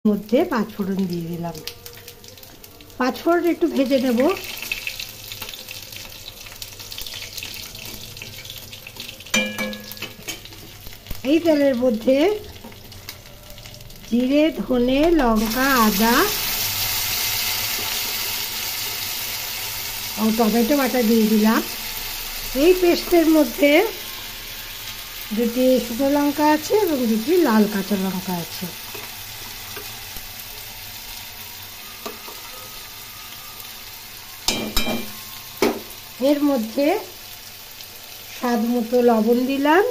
মধ্যে পাঁচফোড়ন দিয়ে দিলাম। পাঁচফোড়ন একটু ভেজে নেব। এই তেলের মধ্যে জিরে, ধনে, লঙ্কা, আদা ও টমেটো বাটা দিয়ে দিলাম। এই পেস্টের মধ্যে দুটি শুকনো লঙ্কা আছে এবং দুটি লাল কাঁচা লঙ্কা আছে। এর মধ্যে স্বাদ মতো লবণ দিলাম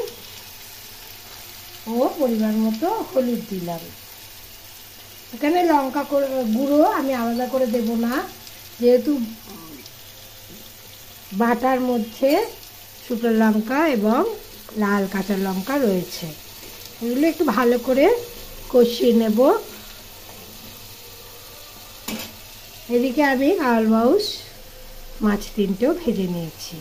ও পরিমাণ মতো হলুদ দিলাম। এখানে লঙ্কা গুঁড়ো আমি আলাদা করে দেব না, যেহেতু বাটার মধ্যে শুকনো লঙ্কা এবং লাল কাঁচা লঙ্কা রয়েছে। এগুলো একটু ভালো করে কষিয়ে নেব। এদিকে আমি কালবাউস মাছ তিনটেও ভেজে নিয়েছি।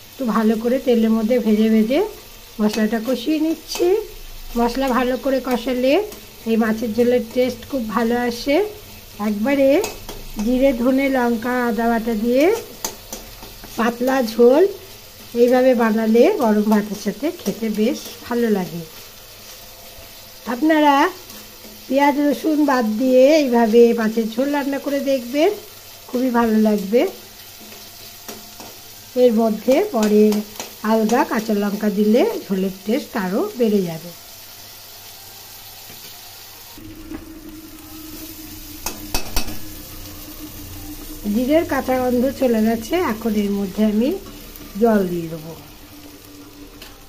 একটু ভালো করে তেলের মধ্যে ভেজে ভেজে মশলাটা কষিয়ে নিচ্ছি। মশলা ভালো করে কষালে এই মাছের ঝোলের টেস্ট খুব ভালো আসে। একবারে জিরে, ধনে, লঙ্কা, আদা বাটা দিয়ে পাতলা ঝোল এইভাবে বানালে গরম ভাতের সাথে খেতে বেশ ভালো লাগে। আপনারা পেঁয়াজ রসুন বাদ দিয়ে এইভাবে মাছের ঝোল রান্না করে দেখবেন, খুবই ভালো লাগবে। এর মধ্যে পরে আলগা কাঁচা লঙ্কা দিলে ঝোলের টেস্ট আরও বেড়ে যাবে। জিরের কাঁচা গন্ধ চলে গেছে। এখন এর মধ্যে আমি জল দিয়ে দেবো।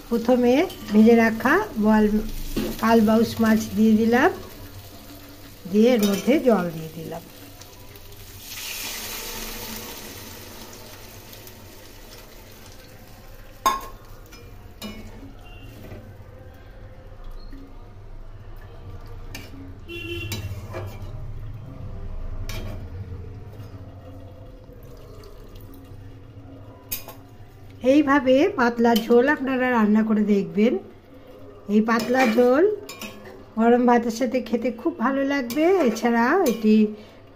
প্রথমে ভেজে রাখা কালবাউস মাছ দিয়ে দিলাম, দিয়ে এর মধ্যে জল দিয়ে দিলাম। এইভাবে পাতলা ঝোল আপনারা রান্না করে দেখবেন। এই পাতলা ঝোল গরম ভাতের সাথে খেতে খুব ভালো লাগবে। এছাড়া এটি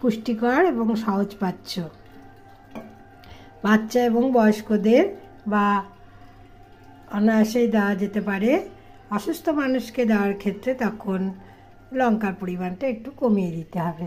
পুষ্টিকর এবং সহজপাচ্য। বাচ্চা এবং বয়স্কদের বা অনায়াসেই দেওয়া যেতে পারে। অসুস্থ মানুষকে দেওয়ার ক্ষেত্রে তখন লঙ্কার পরিমাণটা একটু কমিয়ে দিতে হবে।